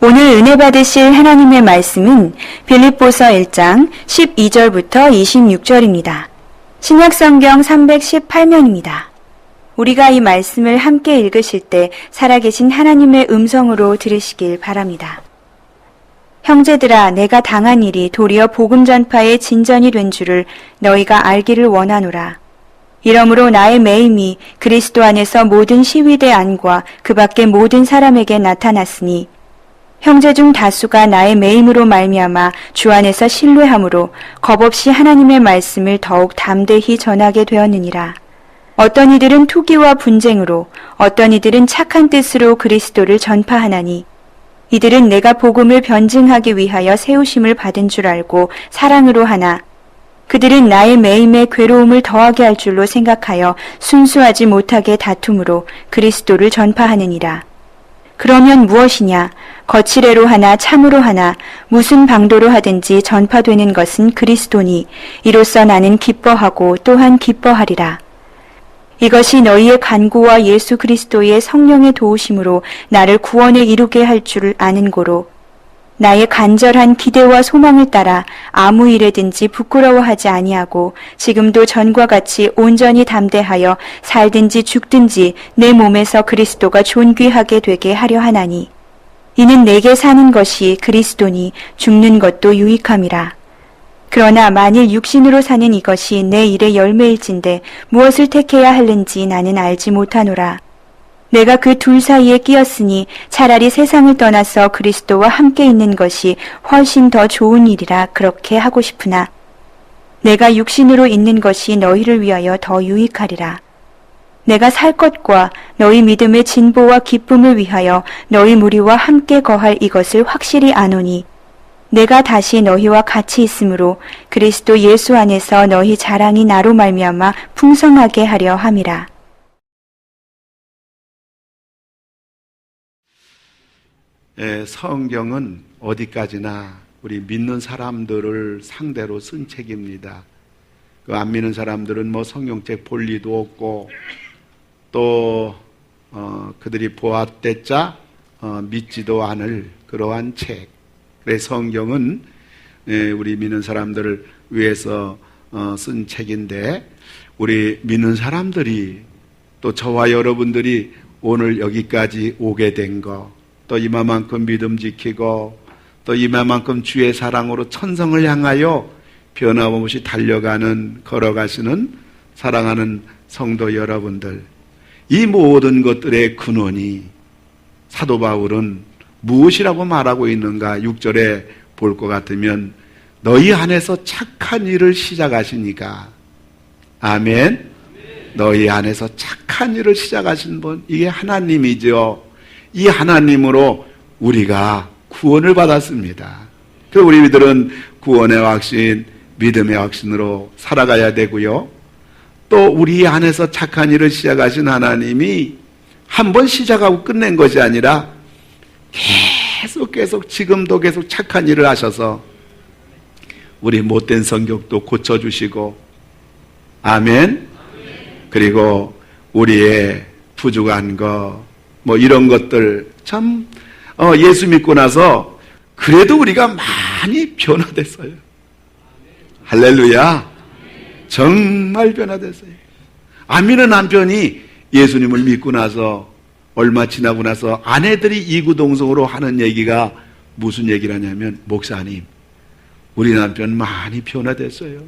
오늘 은혜 받으실 하나님의 말씀은 빌립보서 1장 12절부터 26절입니다. 신약성경 318면입니다. 우리가 이 말씀을 함께 읽으실 때 살아계신 하나님의 음성으로 들으시길 바랍니다. 형제들아, 내가 당한 일이 도리어 복음 전파의 진전이 된 줄을 너희가 알기를 원하노라. 이러므로 나의 매임이 그리스도 안에서 모든 시위대 안과 그 밖의 모든 사람에게 나타났으니 형제 중 다수가 나의 매임으로 말미암아 주 안에서 신뢰함으로 겁없이 하나님의 말씀을 더욱 담대히 전하게 되었느니라. 어떤 이들은 투기와 분쟁으로, 어떤 이들은 착한 뜻으로 그리스도를 전파하나니 이들은 내가 복음을 변증하기 위하여 세우심을 받은 줄 알고 사랑으로 하나 그들은 나의 매임에 괴로움을 더하게 할 줄로 생각하여 순수하지 못하게 다툼으로 그리스도를 전파하느니라. 그러면 무엇이냐? 거칠애로 하나 참으로 하나 무슨 방도로 하든지 전파되는 것은 그리스도니 이로써 나는 기뻐하고 또한 기뻐하리라. 이것이 너희의 간구와 예수 그리스도의 성령의 도우심으로 나를 구원에 이루게 할 줄을 아는 고로 나의 간절한 기대와 소망을 따라 아무 일에든지 부끄러워하지 아니하고 지금도 전과 같이 온전히 담대하여 살든지 죽든지 내 몸에서 그리스도가 존귀하게 되게 하려 하나니 이는 내게 사는 것이 그리스도니 죽는 것도 유익함이라. 그러나 만일 육신으로 사는 이것이 내 일의 열매일진데 무엇을 택해야 하는지 나는 알지 못하노라. 내가 그 둘 사이에 끼었으니 차라리 세상을 떠나서 그리스도와 함께 있는 것이 훨씬 더 좋은 일이라 그렇게 하고 싶으나 내가 육신으로 있는 것이 너희를 위하여 더 유익하리라. 내가 살 것과 너희 믿음의 진보와 기쁨을 위하여 너희 무리와 함께 거할 이것을 확실히 아노니 내가 다시 너희와 같이 있으므로 그리스도 예수 안에서 너희 자랑이 나로 말미암아 풍성하게 하려 함이라. 성경은 어디까지나 우리 믿는 사람들을 상대로 쓴 책입니다. 그 안 믿는 사람들은 뭐 성경책 볼 리도 없고 또 그들이 보았댔자 믿지도 않을 그러한 책. 그래서 성경은 우리 믿는 사람들을 위해서 쓴 책인데 우리 믿는 사람들이 또 저와 여러분들이 오늘 여기까지 오게 된 거 또 이마만큼 믿음 지키고 또 이마만큼 주의 사랑으로 천성을 향하여 변함없이 달려가는 걸어가시는 사랑하는 성도 여러분들, 이 모든 것들의 근원이 사도 바울은 무엇이라고 말하고 있는가? 6절에 볼 것 같으면 너희 안에서 착한 일을 시작하시니까. 아멘. 너희 안에서 착한 일을 시작하신 분, 이게 하나님이죠. 이 하나님으로 우리가 구원을 받았습니다. 그래서 우리들은 구원의 확신, 믿음의 확신으로 살아가야 되고요. 또 우리 안에서 착한 일을 시작하신 하나님이 한 번 시작하고 끝낸 것이 아니라 계속 지금도 계속 착한 일을 하셔서 우리 못된 성격도 고쳐주시고, 아멘. 그리고 우리의 부족한 거 뭐 이런 것들 참 예수 믿고 나서 그래도 우리가 많이 변화됐어요. 할렐루야. 정말 변화됐어요. 안 믿는 남편이 예수님을 믿고 나서 얼마 지나고 나서 아내들이 이구동성으로 하는 얘기가 무슨 얘기를 하냐면, 목사님, 우리 남편 많이 변화됐어요.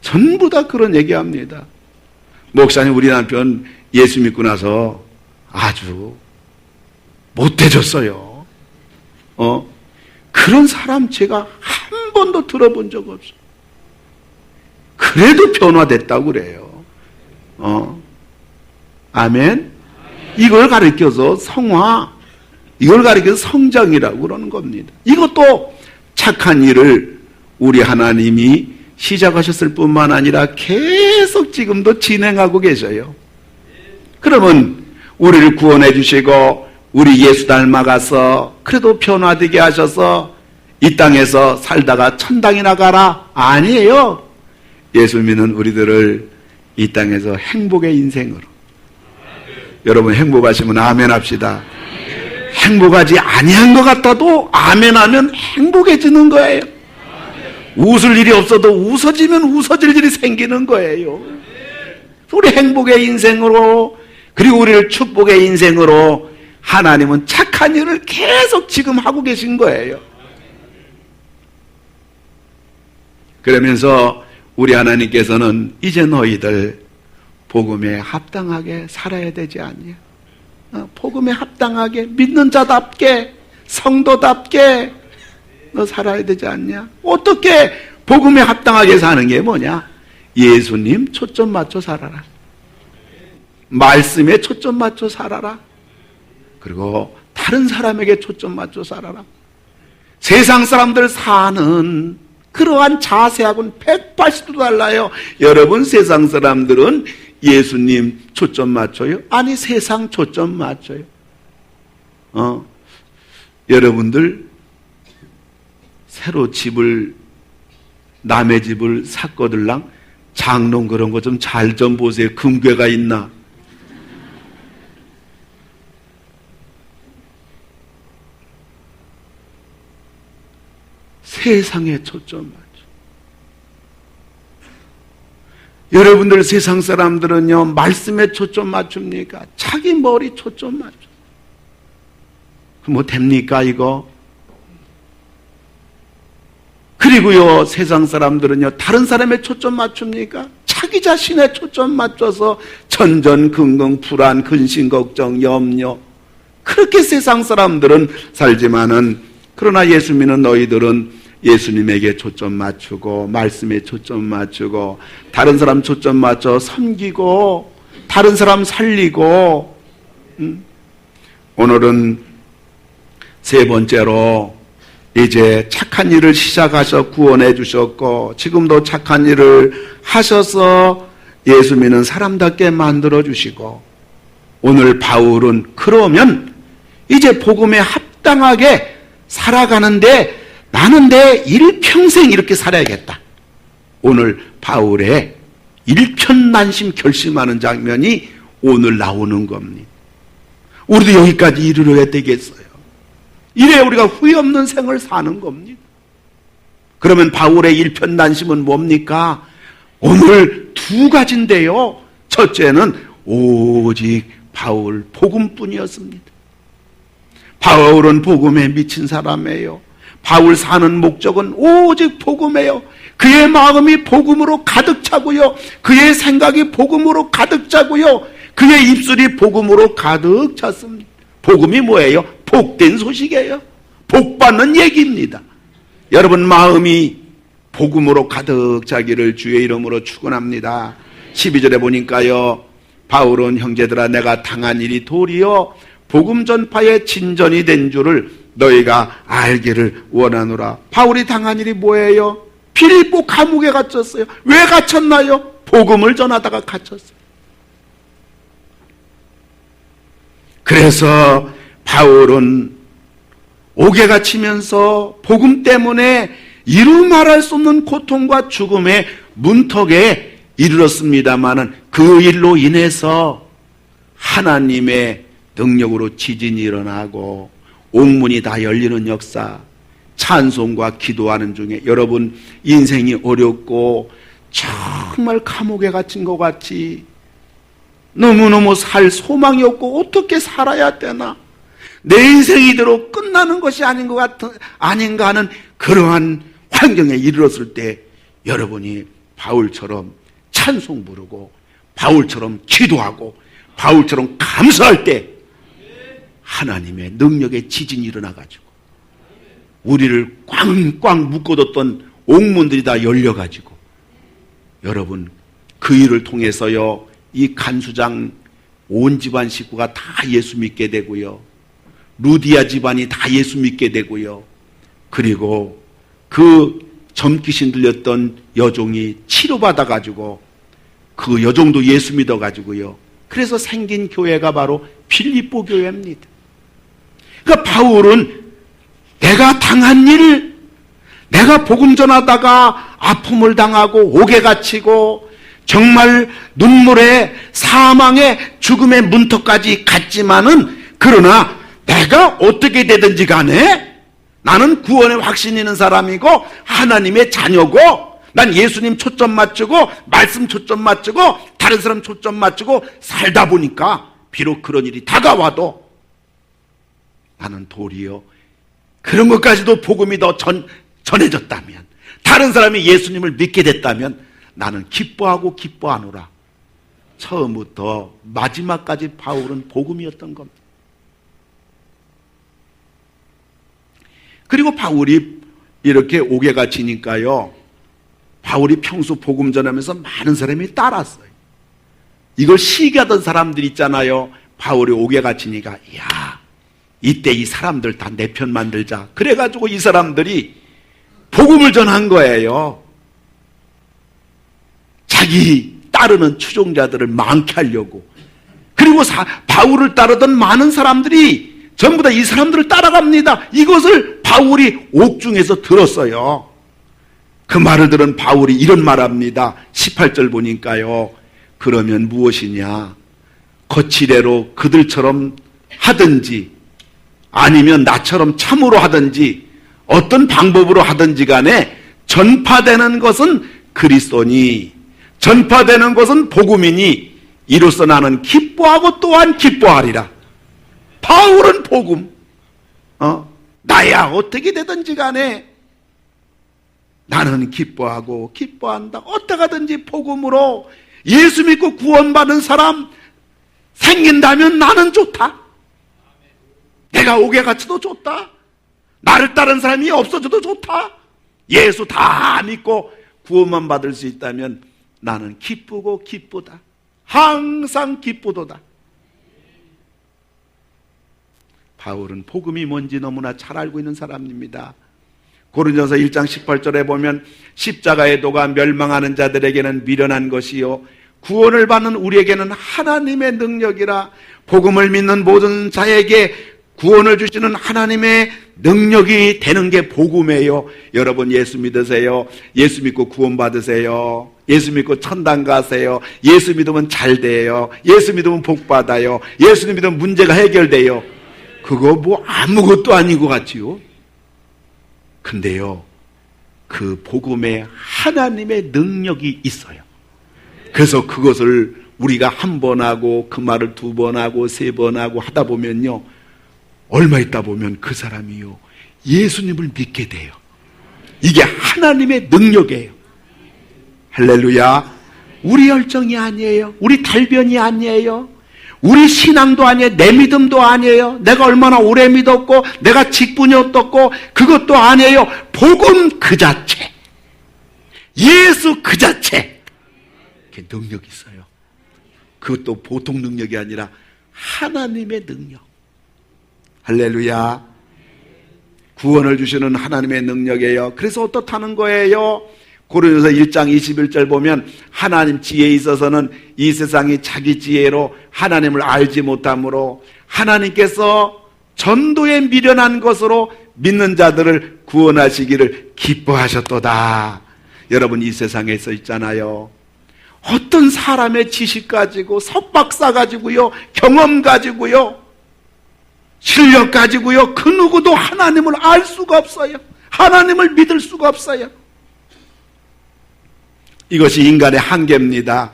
전부 다 그런 얘기합니다. 목사님, 우리 남편 예수 믿고 나서 아주 못해졌어요. 그런 사람 제가 한 번도 들어본 적 없어요. 그래도 변화됐다고 그래요. 아멘. 이걸 가리켜서 성화, 이걸 가리켜서 성장이라고 그러는 겁니다. 이것도 착한 일을 우리 하나님이 시작하셨을 뿐만 아니라 계속 지금도 진행하고 계셔요. 그러면 우리를 구원해 주시고 우리 예수 닮아가서 그래도 변화되게 하셔서 이 땅에서 살다가 천당이나 가라? 아니에요. 예수 믿는 우리들을 이 땅에서 행복의 인생으로, 여러분 행복하시면 아멘 합시다. 행복하지 아니한 것 같아도 아멘하면 행복해지는 거예요. 웃을 일이 없어도 웃어지면 웃어질 일이 생기는 거예요. 우리 행복의 인생으로, 그리고 우리를 축복의 인생으로 하나님은 착한 일을 계속 지금 하고 계신 거예요. 그러면서 우리 하나님께서는 이제 너희들 복음에 합당하게 살아야 되지 않냐? 복음에 합당하게, 믿는 자답게, 성도답게 너 살아야 되지 않냐? 어떻게 복음에 합당하게 사는 게 뭐냐? 예수님 초점 맞춰 살아라. 말씀에 초점 맞춰 살아라. 그리고 다른 사람에게 초점 맞춰 살아라. 세상 사람들 사는 그러한 자세하고는 180도 달라요. 여러분, 세상 사람들은 예수님 초점 맞춰요? 아니, 세상 초점 맞춰요. 여러분들 새로 남의 집을 샀거들랑 장롱 그런 거 좀 잘 좀 보세요. 금괴가 있나? 세상에 초점 맞춰. 여러분들 세상 사람들은요, 말씀에 초점 맞춥니까? 자기 머리 초점 맞춰. 뭐 됩니까, 이거? 그리고요, 세상 사람들은요, 다른 사람의 초점 맞춥니까? 자기 자신의 초점 맞춰서 전전긍긍, 불안, 근심, 걱정, 염려. 그렇게 세상 사람들은 살지만은, 그러나 예수 믿는 너희들은 예수님에게 초점 맞추고, 말씀에 초점 맞추고, 다른 사람 초점 맞춰 섬기고, 다른 사람 살리고, 오늘은 세 번째로 이제 착한 일을 시작하셔 구원해 주셨고, 지금도 착한 일을 하셔서 예수 믿는 사람답게 만들어 주시고, 오늘 바울은 그러면 이제 복음에 합당하게 살아가는데 나는 내 일평생 이렇게 살아야겠다. 오늘 바울의 일편단심 결심하는 장면이 오늘 나오는 겁니다. 우리도 여기까지 이르러야 되겠어요. 이래 우리가 후회 없는 생을 사는 겁니다. 그러면 바울의 일편단심은 뭡니까? 오늘 두 가지인데요. 첫째는 오직 바울 복음뿐이었습니다. 바울은 복음에 미친 사람이에요. 바울 사는 목적은 오직 복음이에요. 그의 마음이 복음으로 가득 차고요. 그의 생각이 복음으로 가득 차고요. 그의 입술이 복음으로 가득 찼습니다. 복음이 뭐예요? 복된 소식이에요. 복받는 얘기입니다. 여러분 마음이 복음으로 가득 차기를 주의 이름으로 축원합니다. 12절에 보니까요, 바울은 형제들아 내가 당한 일이 도리어 복음 전파의 진전이 된 줄을 너희가 알기를 원하노라. 바울이 당한 일이 뭐예요? 빌립보 감옥에 갇혔어요. 왜 갇혔나요? 복음을 전하다가 갇혔어요. 그래서 바울은 옥에 갇히면서 복음 때문에 이루 말할 수 없는 고통과 죽음의 문턱에 이르렀습니다마는 그 일로 인해서 하나님의 능력으로 지진이 일어나고 옥문이 다 열리는 역사, 찬송과 기도하는 중에 여러분 인생이 어렵고 정말 감옥에 갇힌 것 같이 너무너무 살 소망이 없고 어떻게 살아야 되나, 내 인생이 이대로 끝나는 것이 아닌가 하는 그러한 환경에 이르렀을 때 여러분이 바울처럼 찬송 부르고 바울처럼 기도하고 바울처럼 감사할 때 하나님의 능력의 지진이 일어나가지고 우리를 꽝꽝 묶어뒀던 옥문들이 다 열려가지고 여러분 그 일을 통해서요, 이 간수장 온 집안 식구가 다 예수 믿게 되고요, 루디아 집안이 다 예수 믿게 되고요, 그리고 그 점귀신 들렸던 여종이 치료받아가지고 그 여종도 예수 믿어가지고요, 그래서 생긴 교회가 바로 빌립보 교회입니다. 그러니까 바울은 내가 당한 일, 내가 복음 전하다가 아픔을 당하고 옥에 갇히고 정말 눈물의 사망의 죽음의 문턱까지 갔지만은 그러나 내가 어떻게 되든지 간에 나는 구원에 확신이 있는 사람이고 하나님의 자녀고 난 예수님 초점 맞추고 말씀 초점 맞추고 다른 사람 초점 맞추고 살다 보니까 비록 그런 일이 다가와도 나는 도리어 그런 것까지도 복음이 더 전해졌다면, 다른 사람이 예수님을 믿게 됐다면 나는 기뻐하고 기뻐하노라. 처음부터 마지막까지 바울은 복음이었던 겁니다. 그리고 바울이 이렇게 옥에가 지니까요, 바울이 평소 복음 전하면서 많은 사람이 따랐어요. 이걸 시기하던 사람들 있잖아요. 바울이 옥에가 지니까 야, 이때 이 사람들 다 내 편 만들자. 그래가지고 이 사람들이 복음을 전한 거예요. 자기 따르는 추종자들을 많게 하려고. 그리고 바울을 따르던 많은 사람들이 전부 다 이 사람들을 따라갑니다. 이것을 바울이 옥중에서 들었어요. 그 말을 들은 바울이 이런 말합니다. 18절 보니까요. 그러면 무엇이냐? 거칠애로 그들처럼 하든지 아니면 나처럼 참으로 하든지 어떤 방법으로 하든지 간에 전파되는 것은 그리스도니 전파되는 것은 복음이니 이로써 나는 기뻐하고 또한 기뻐하리라. 바울은 복음, 나야 어떻게 되든지 간에 나는 기뻐하고 기뻐한다. 어떻게든지 복음으로 예수 믿고 구원받은 사람 생긴다면 나는 좋다. 내가 옥에 갇혀도 좋다. 나를 따른 사람이 없어져도 좋다. 예수 다 믿고 구원만 받을 수 있다면 나는 기쁘고 기쁘다. 항상 기쁘도다. 바울은 복음이 뭔지 너무나 잘 알고 있는 사람입니다. 고린도전서 1장 18절에 보면 십자가의 도가 멸망하는 자들에게는 미련한 것이요 구원을 받는 우리에게는 하나님의 능력이라. 복음을 믿는 모든 자에게 구원을 주시는 하나님의 능력이 되는 게 복음이에요. 여러분 예수 믿으세요. 예수 믿고 구원 받으세요. 예수 믿고 천당 가세요. 예수 믿으면 잘 돼요. 예수 믿으면 복 받아요. 예수 믿으면 문제가 해결돼요. 그거 뭐 아무것도 아닌 것 같지요. 근데요, 그 복음에 하나님의 능력이 있어요. 그래서 그것을 우리가 한 번 하고 그 말을 두 번 하고 세 번 하고 하다 보면요, 얼마 있다 보면 그 사람이요 예수님을 믿게 돼요. 이게 하나님의 능력이에요. 할렐루야. 우리 열정이 아니에요. 우리 달변이 아니에요. 우리 신앙도 아니에요. 내 믿음도 아니에요. 내가 얼마나 오래 믿었고 내가 직분이 어떻고 그것도 아니에요. 복음 그 자체, 예수 그 자체, 이렇게 능력이 있어요. 그것도 보통 능력이 아니라 하나님의 능력. 할렐루야. 구원을 주시는 하나님의 능력이에요. 그래서 어떻다는 거예요? 고린도서 1장 21절 보면 하나님 지혜에 있어서는 이 세상이 자기 지혜로 하나님을 알지 못하므로 하나님께서 전도에 미련한 것으로 믿는 자들을 구원하시기를 기뻐하셨도다. 여러분 이 세상에 서 있잖아요. 어떤 사람의 지식 가지고 석박사 가지고요, 경험 가지고요, 실력 가지고요, 그 누구도 하나님을 알 수가 없어요. 하나님을 믿을 수가 없어요. 이것이 인간의 한계입니다.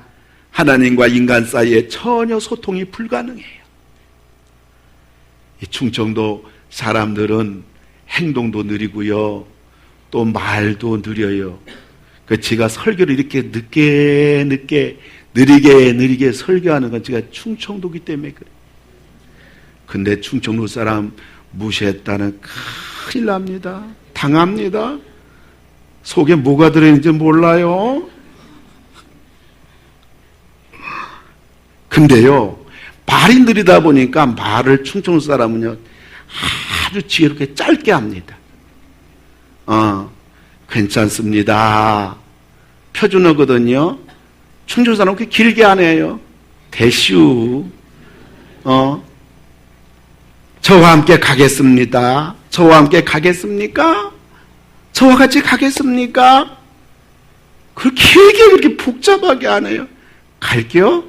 하나님과 인간 사이에 전혀 소통이 불가능해요. 이 충청도 사람들은 행동도 느리고요, 또 말도 느려요. 그 제가 설교를 이렇게 느리게 설교하는 건 제가 충청도기 때문에 그래요. 근데 충청도 사람 무시했다는 큰일 납니다. 당합니다. 속에 뭐가 들어있는지 몰라요. 근데요, 말이 느리다 보니까 말을 충청도 사람은요 아주 지혜롭게 짧게 합니다. 괜찮습니다. 표준어거든요. 충청도 사람은 그렇게 길게 안 해요. 대슈. 저와 함께 가겠습니다. 저와 함께 가겠습니까? 저와 같이 가겠습니까? 그렇게 길게 그렇게 복잡하게 안 해요. 갈게요?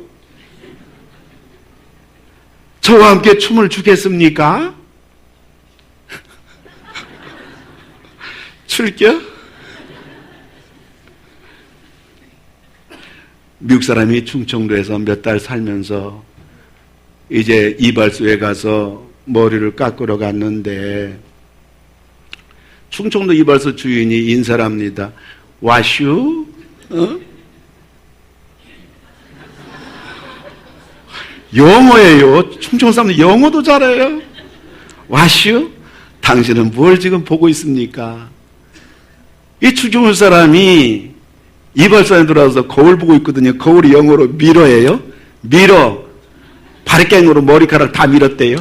저와 함께 춤을 추겠습니까? 출겨? 미국 사람이 충청도에서 몇 달 살면서 이제 이발소에 가서 머리를 깎으러 갔는데 충청도 이발소 주인이 인사를 합니다. 와슈? 영어예요. 충청도 사람들 영어도 잘해요. 와슈? 당신은 뭘 지금 보고 있습니까? 이 충청도 사람이 이발소에 들어와서 거울 보고 있거든요. 거울이 영어로 미러예요. 미러. 바리깽으로 머리카락 다 밀었대요.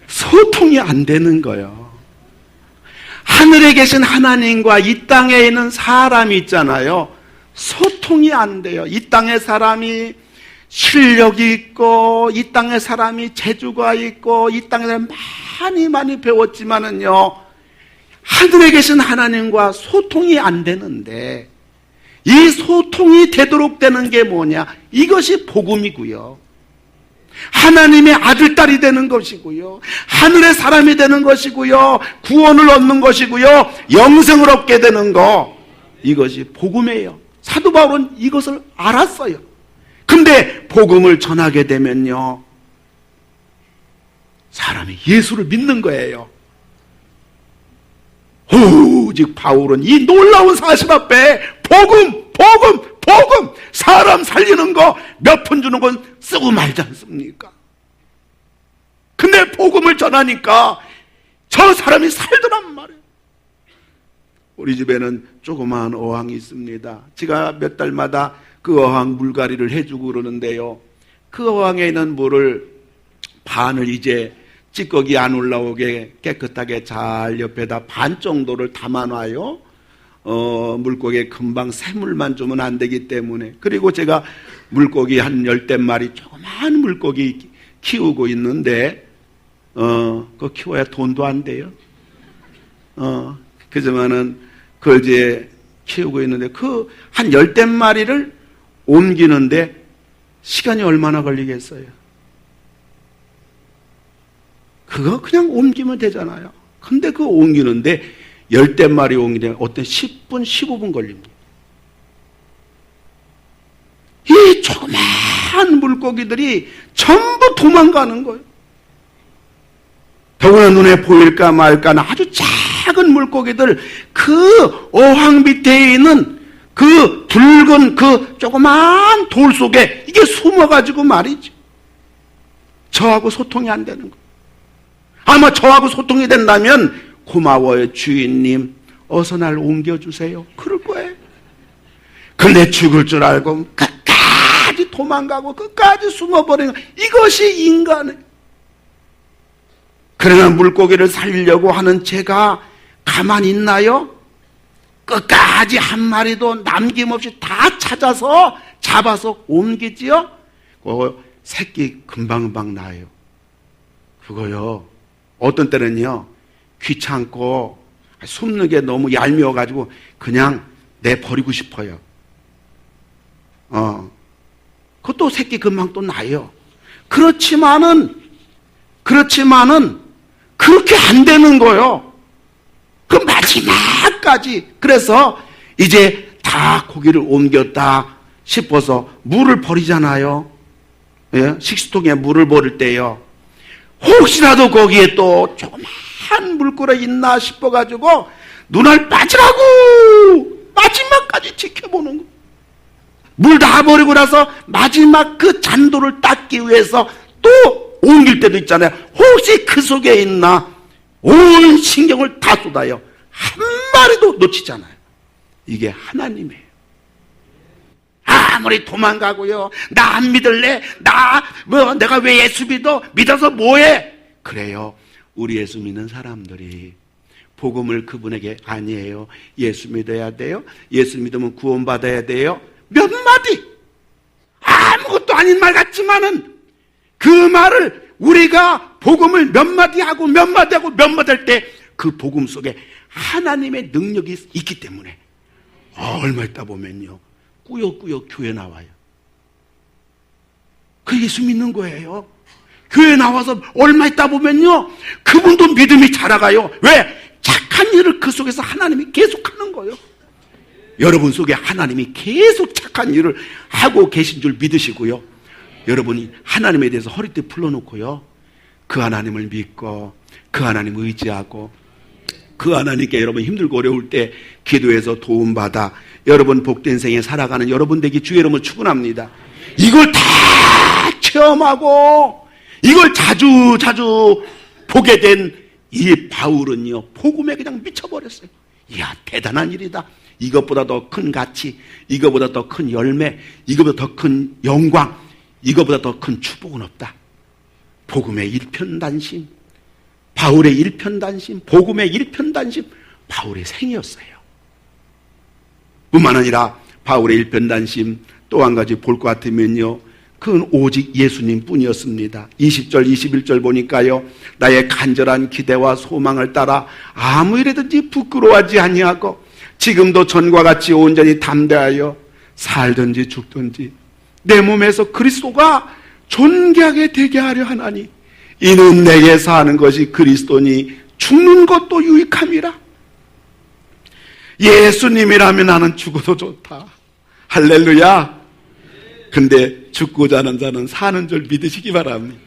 소통이 안 되는 거예요. 하늘에 계신 하나님과 이 땅에 있는 사람이 있잖아요. 소통이 안 돼요. 이 땅의 사람이 실력이 있고 이 땅의 사람이 재주가 있고 이 땅의 사람이 많이 배웠지만은요, 하늘에 계신 하나님과 소통이 안 되는데, 이 소통이 되도록 되는 게 뭐냐? 이것이 복음이고요. 하나님의 아들, 딸이 되는 것이고요. 하늘의 사람이 되는 것이고요. 구원을 얻는 것이고요. 영생을 얻게 되는 거. 이것이 복음이에요. 사도 바울은 이것을 알았어요. 근데 복음을 전하게 되면요, 사람이 예수를 믿는 거예요. 오직 바울은 이 놀라운 사실 앞에 복음 사람 살리는 거 몇 푼 주는 건 쓰고 말지 않습니까? 근데 복음을 전하니까 저 사람이 살더란 말이에요. 우리 집에는 조그마한 어항이 있습니다. 제가 몇 달마다 그 어항 물갈이를 해주고 그러는데요, 그 어항에 있는 물을 반을 이제 찌꺼기 안 올라오게 깨끗하게 잘 옆에다 반 정도를 담아놔요. 물고기에 금방 새물만 주면 안 되기 때문에. 그리고 제가 물고기 한 10댓마리 조그만 물고기 키우고 있는데 그거 키워야 돈도 안 돼요. 그지만은 그걸 이제 키우고 있는데 그 한 10댓마리를 옮기는데 시간이 얼마나 걸리겠어요? 그거 그냥 옮기면 되잖아요. 근데 그거 옮기는데 10댓마리 옮기는데 어떤 10분, 15분 걸립니다. 이 조그마한 물고기들이 전부 도망가는 거예요. 더구나 눈에 보일까 말까는 아주 작은 물고기들, 그 어항 밑에 있는 그 붉은 그 조그마한 돌 속에 이게 숨어가지고 말이죠. 저하고 소통이 안 되는 거예요. 아마 저하고 소통이 된다면 고마워요 주인님, 어서 날 옮겨주세요, 그럴 거예요. 근데 죽을 줄 알고 끝까지 도망가고 끝까지 숨어버리는 거, 이것이 인간이에요. 그러나 물고기를 살리려고 하는 제가 가만히 있나요? 끝까지 한 마리도 남김없이 다 찾아서 잡아서 옮기지요. 그 새끼 금방금방 나요. 그거요, 어떤 때는요 귀찮고 숨는 게 너무 얄미워가지고 그냥 내버리고 싶어요. 그것도 새끼 금방 또 나요. 그렇지만은 그렇게 안 되는 거요. 그 마지막까지. 그래서 이제 다 고기를 옮겼다 싶어서 물을 버리잖아요. 예? 식수통에 물을 버릴 때요, 혹시라도 거기에 또 조그만 물고래 있나 싶어가지고 눈알 빠지라고 마지막까지 지켜보는 거. 물 다 버리고 나서 마지막 그 잔도를 닦기 위해서 또 옮길 때도 있잖아요. 혹시 그 속에 있나 온 신경을 다 쏟아요. 한 마리도 놓치잖아요. 이게 하나님이에요. 아무리 도망가고요, 나 안 믿을래, 내가 왜 예수 믿어서 뭐해? 그래요. 우리 예수 믿는 사람들이 복음을 그분에게 아니에요, 예수 믿어야 돼요, 예수 믿으면 구원받아야 돼요, 몇 마디 아무것도 아닌 말 같지만은 그 말을 우리가 복음을 몇 마디 하고 몇 마디 하고 몇 마디 할 때 그 복음 속에 하나님의 능력이 있기 때문에 얼마 있다 보면요 꾸역꾸역 교회 나와요. 그 예수 믿는 거예요. 교회 나와서 얼마 있다 보면요, 그분도 믿음이 자라가요. 왜? 착한 일을 그 속에서 하나님이 계속하는 거예요. 여러분 속에 하나님이 계속 착한 일을 하고 계신 줄 믿으시고요, 여러분이 하나님에 대해서 허리띠 풀어놓고요, 그 하나님을 믿고 그 하나님을 의지하고 그 하나님께 여러분 힘들고 어려울 때 기도해서 도움받아 여러분 복된 생에 살아가는 여러분 되기 주의 이름으로 축원합니다. 이걸 다 체험하고 이걸 자주 보게 된 이 바울은요, 복음에 그냥 미쳐버렸어요. 이야, 대단한 일이다. 이것보다 더 큰 가치, 이것보다 더 큰 열매, 이것보다 더 큰 영광, 이것보다 더 큰 축복은 없다. 복음의 일편단심, 바울의 일편단심, 복음의 일편단심, 바울의 생이었어요. 뿐만 아니라 바울의 일편단심 또 한 가지 볼 것 같으면요, 그건 오직 예수님 뿐이었습니다. 20절 21절 보니까요, 나의 간절한 기대와 소망을 따라 아무 일에든지 부끄러워하지 아니하고 지금도 전과 같이 온전히 담대하여 살든지 죽든지 내 몸에서 그리스도가 존귀하게 되게 하려 하나니 이는 내게 사는 것이 그리스도니 죽는 것도 유익함이라. 예수님이라면 나는 죽어도 좋다. 할렐루야. 근데 죽고자 하는 자는 사는 줄 믿으시기 바랍니다.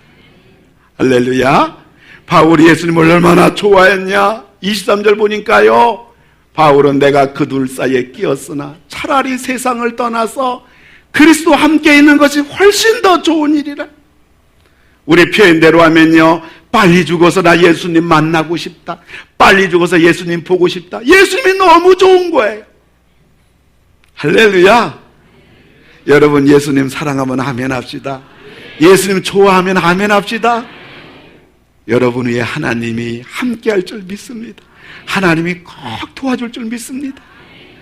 할렐루야. 바울이 예수님을 얼마나 좋아했냐. 23절 보니까요, 바울은 내가 그 둘 사이에 끼었으나 차라리 세상을 떠나서 그리스도와 함께 있는 것이 훨씬 더 좋은 일이라. 우리 표현대로 하면요, 빨리 죽어서 나 예수님 만나고 싶다, 빨리 죽어서 예수님 보고 싶다. 예수님이 너무 좋은 거예요. 할렐루야. 여러분 예수님 사랑하면 아멘 합시다. 예수님 좋아하면 아멘 합시다. 여러분 위에 하나님이 함께 할 줄 믿습니다. 하나님이 꼭 도와줄 줄 믿습니다.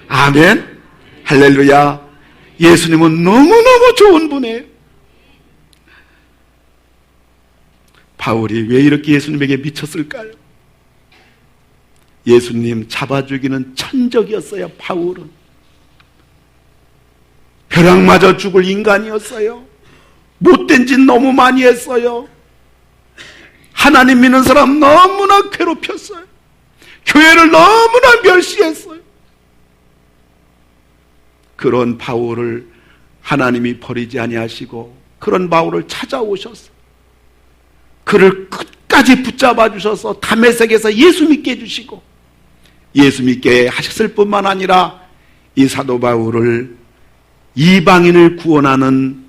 아멘. 할렐루야. 예수님은 너무너무 좋은 분이에요. 바울이 왜 이렇게 예수님에게 미쳤을까요? 예수님 잡아 죽이는 천적이었어요. 바울은 벼락 맞아 죽을 인간이었어요. 못된 짓 너무 많이 했어요. 하나님 믿는 사람 너무나 괴롭혔어요. 교회를 너무나 멸시했어요. 그런 바울을 하나님이 버리지 아니하시고 그런 바울을 찾아오셨어요. 그를 끝까지 붙잡아 주셔서 다메섹에서 예수 믿게 해주시고 예수 믿게 하셨을 뿐만 아니라 이 사도 바울을 이방인을 구원하는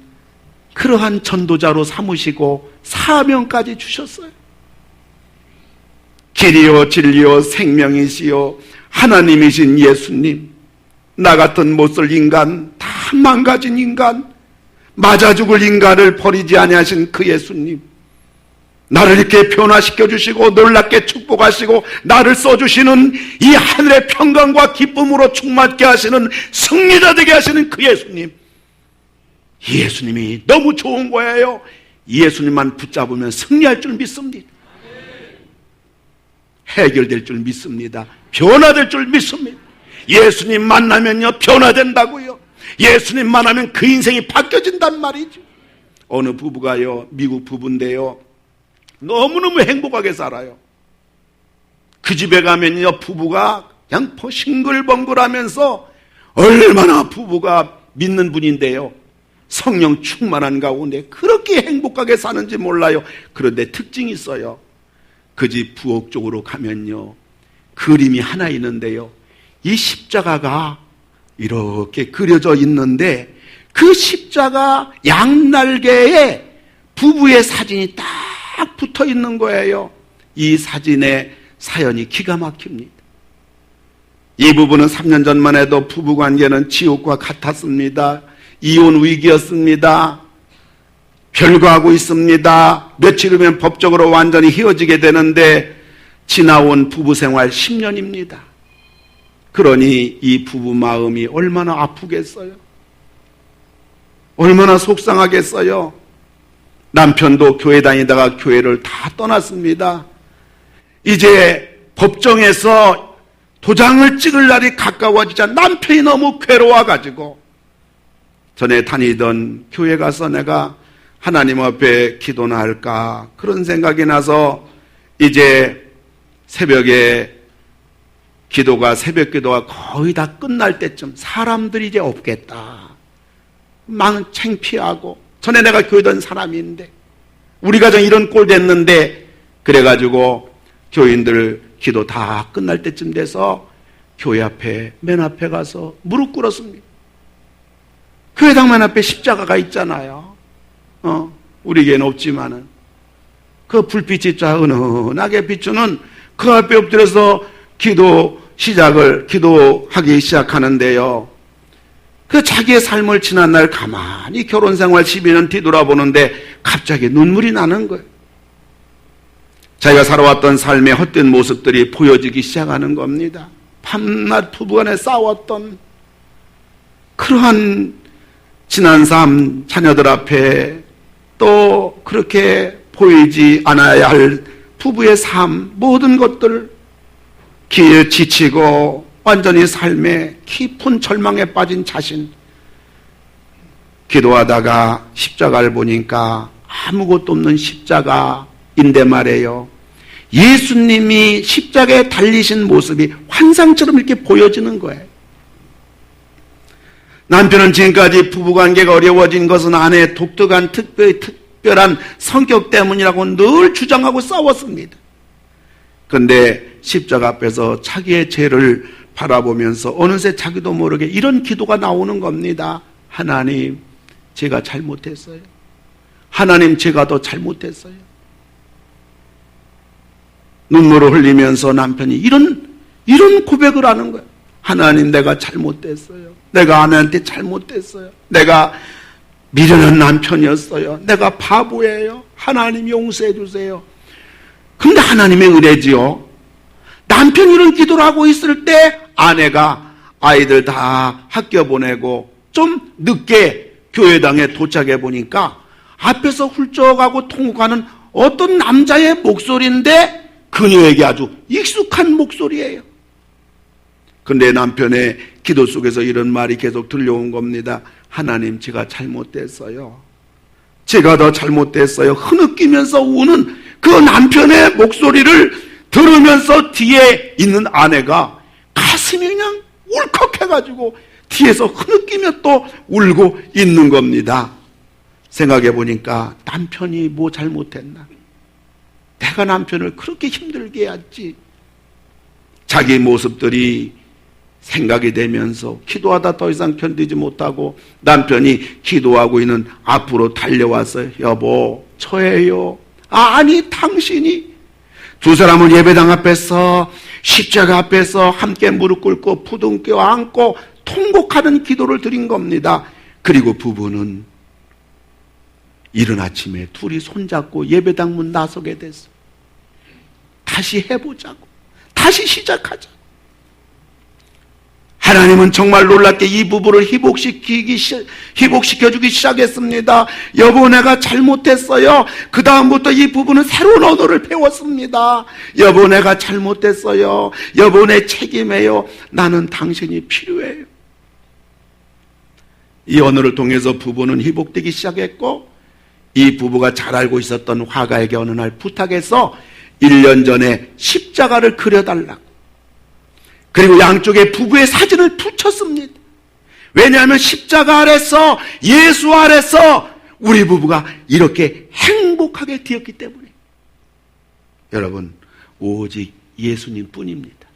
그러한 전도자로 삼으시고 사명까지 주셨어요. 길이요 진리요 생명이시요 하나님이신 예수님, 나 같은 못쓸 인간, 다 망가진 인간, 맞아 죽을 인간을 버리지 아니하신 그 예수님, 나를 이렇게 변화시켜 주시고 놀랍게 축복하시고 나를 써주시는 이 하늘의 평강과 기쁨으로 충만케 하시는 승리자 되게 하시는 그 예수님, 이 예수님이 너무 좋은 거예요. 이 예수님만 붙잡으면 승리할 줄 믿습니다. 해결될 줄 믿습니다. 변화될 줄 믿습니다. 예수님 만나면요 변화된다고요. 예수님 만나면 그 인생이 바뀌어진단 말이죠. 어느 부부가요, 미국 부부인데요, 너무너무 행복하게 살아요. 그 집에 가면요 부부가 그냥 싱글벙글하면서 얼마나 부부가 믿는 분인데요, 성령 충만한 가운데 그렇게 행복하게 사는지 몰라요. 그런데 특징이 있어요. 그 집 부엌 쪽으로 가면요 그림이 하나 있는데요, 이 십자가가 이렇게 그려져 있는데 그 십자가 양날개에 부부의 사진이 딱 붙어 있는 거예요. 이 사진의 사연이 기가 막힙니다. 이 부부는 3년 전만 해도 부부관계는 지옥과 같았습니다. 이혼 위기였습니다. 별거하고 있습니다. 며칠 후면 법적으로 완전히 헤어지게 되는데 지나온 부부 생활 10년입니다. 그러니 이 부부 마음이 얼마나 아프겠어요? 얼마나 속상하겠어요? 남편도 교회 다니다가 교회를 다 떠났습니다. 이제 법정에서 도장을 찍을 날이 가까워지자 남편이 너무 괴로워가지고 전에 다니던 교회 가서 내가 하나님 앞에 기도나 할까 그런 생각이 나서 이제 새벽에 새벽 기도가 거의 다 끝날 때쯤 사람들이 이제 없겠다. 막 창피하고 전에 내가 교회던 사람인데 우리 가정 이런 꼴 됐는데 그래가지고 교인들 기도 다 끝날 때쯤 돼서 교회 앞에 맨 앞에 가서 무릎 꿇었습니다. 교회당 맨 앞에 십자가가 있잖아요. 우리에게는 없지만은 그 불빛이 쫙 은은하게 비추는 그 앞에 엎드려서 기도하기 시작하는데요. 그 자기의 삶을 지난 날 가만히 결혼 생활 12년 뒤돌아보는데 갑자기 눈물이 나는 거예요. 자기가 살아왔던 삶의 헛된 모습들이 보여지기 시작하는 겁니다. 밤낮 부부간에 싸웠던 그러한 지난 삶, 자녀들 앞에 또 그렇게 보이지 않아야 할 부부의 삶, 모든 것들 기에 지치고 완전히 삶에 깊은 절망에 빠진 자신, 기도하다가 십자가를 보니까 아무것도 없는 십자가인데 말이에요. 예수님이 십자가에 달리신 모습이 환상처럼 이렇게 보여지는 거예요. 남편은 지금까지 부부관계가 어려워진 것은 아내의 독특한 특별한 성격 때문이라고 늘 주장하고 싸웠습니다. 그런데 십자가 앞에서 자기의 죄를 바라보면서 어느새 자기도 모르게 이런 기도가 나오는 겁니다. 하나님, 제가 잘못했어요. 하나님, 제가 더 잘못했어요. 눈물을 흘리면서 남편이 이런 고백을 하는 거예요. 하나님, 내가 잘못됐어요. 내가 아내한테 잘못됐어요. 내가 미련한 남편이었어요. 내가 바보예요. 하나님 용서해 주세요. 근데 하나님의 은혜지요. 남편이 이런 기도를 하고 있을 때 아내가 아이들 다 학교 보내고 좀 늦게 교회당에 도착해 보니까 앞에서 훌쩍하고 통곡하는 어떤 남자의 목소리인데 그녀에게 아주 익숙한 목소리예요. 근데 남편의 기도 속에서 이런 말이 계속 들려온 겁니다. 하나님, 제가 잘못됐어요. 제가 더 잘못됐어요. 흐느끼면서 우는 그 남편의 목소리를 들으면서 뒤에 있는 아내가 가슴이 그냥 울컥해가지고 뒤에서 흐느끼며 또 울고 있는 겁니다. 생각해 보니까 남편이 뭐 잘못했나? 내가 남편을 그렇게 힘들게 했지. 자기 모습들이 생각이 되면서 기도하다 더 이상 견디지 못하고 남편이 기도하고 있는 앞으로 달려왔어요. 여보, 저예요. 아니, 당신이. 두 사람은 예배당 앞에서 십자가 앞에서 함께 무릎 꿇고 부둥켜 안고 통곡하는 기도를 드린 겁니다. 그리고 부부는 이른 아침에 둘이 손잡고 예배당 문 나서게 됐어요. 다시 해보자고. 다시 시작하자. 하나님은 정말 놀랍게 이 부부를 희복시켜주기 시작했습니다. 여보, 내가 잘못했어요. 그 다음부터 이 부부는 새로운 언어를 배웠습니다. 여보, 내가 잘못했어요. 여보, 내 책임해요. 나는 당신이 필요해요. 이 언어를 통해서 부부는 희복되기 시작했고, 이 부부가 잘 알고 있었던 화가에게 어느 날 부탁해서 1년 전에 십자가를 그려달라고. 그리고 양쪽에 부부의 사진을 붙였습니다. 왜냐하면 십자가 아래서, 예수 아래서 우리 부부가 이렇게 행복하게 되었기 때문에. 여러분, 오직 예수님 뿐입니다.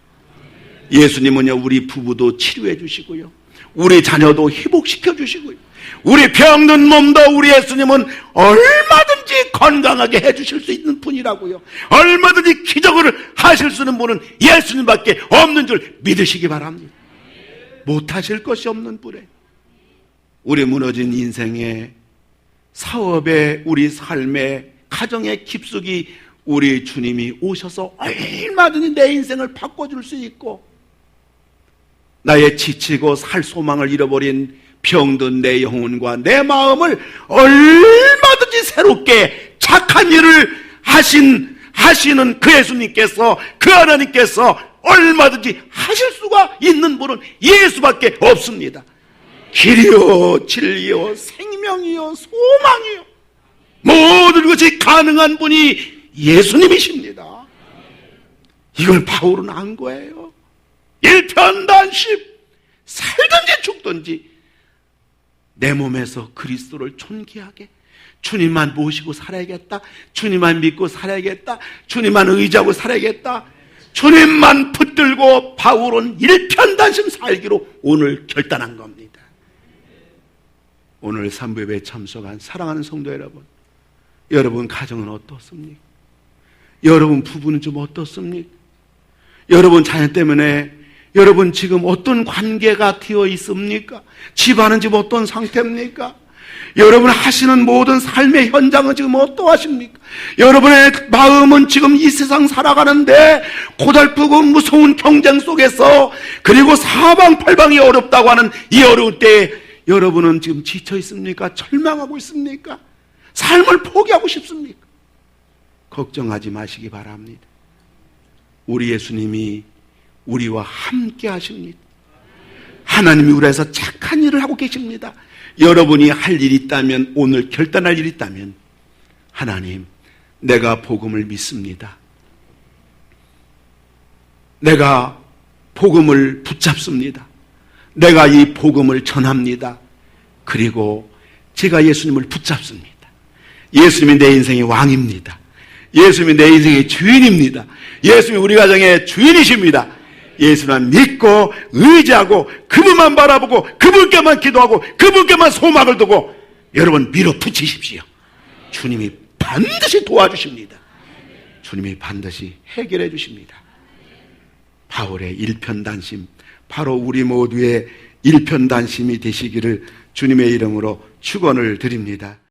예수님은요, 우리 부부도 치료해 주시고요, 우리 자녀도 회복시켜 주시고요, 우리 병든 몸도 우리 예수님은 얼마든지 건강하게 해주실 수 있는 분이라고요. 얼마든지 기적을 하실 수 있는 분은 예수님밖에 없는 줄 믿으시기 바랍니다. 못하실 것이 없는 분에, 우리 무너진 인생에, 사업에, 우리 삶에, 가정에 깊숙이 우리 주님이 오셔서 얼마든지 내 인생을 바꿔줄 수 있고, 나의 지치고 살 소망을 잃어버린 병든 내 영혼과 내 마음을 얼마든지 새롭게 착한 일을 하시는 그 예수님께서, 그 하나님께서 얼마든지 하실 수가 있는 분은 예수밖에 없습니다. 길이요, 진리요, 생명이요, 소망이요. 모든 것이 가능한 분이 예수님이십니다. 이걸 바울은 안 거예요. 일편단심, 살든지 죽든지 내 몸에서 그리스도를 존귀하게 주님만 모시고 살아야겠다. 주님만 믿고 살아야겠다. 주님만 의지하고 살아야겠다. 주님만 붙들고 바울은 일편단심 살기로 오늘 결단한 겁니다. 오늘 3부 예배에 참석한 사랑하는 성도 여러분, 여러분 가정은 어떻습니까? 여러분 부부는 좀 어떻습니까? 여러분 자녀 때문에 여러분 지금 어떤 관계가 되어 있습니까? 집안은 지금 어떤 상태입니까? 여러분 하시는 모든 삶의 현장은 지금 어떠하십니까? 여러분의 마음은 지금 이 세상 살아가는데 고달프고 무서운 경쟁 속에서 그리고 사방팔방이 어렵다고 하는 이 어려울 때에 여러분은 지금 지쳐 있습니까? 절망하고 있습니까? 삶을 포기하고 싶습니까? 걱정하지 마시기 바랍니다. 우리 예수님이 우리와 함께 하십니다. 하나님이 우리에서 착한 일을 하고 계십니다. 여러분이 할 일이 있다면, 오늘 결단할 일이 있다면, 하나님, 내가 복음을 믿습니다. 내가 복음을 붙잡습니다. 내가 이 복음을 전합니다. 그리고 제가 예수님을 붙잡습니다. 예수님이 내 인생의 왕입니다. 예수님이 내 인생의 주인입니다. 예수님이 우리 가정의 주인이십니다. 예수만 믿고 의지하고 그분만 바라보고 그분께만 기도하고 그분께만 소망을 두고 여러분 밀어붙이십시오. 주님이 반드시 도와주십니다. 주님이 반드시 해결해 주십니다. 바울의 일편단심, 바로 우리 모두의 일편단심이 되시기를 주님의 이름으로 축원을 드립니다.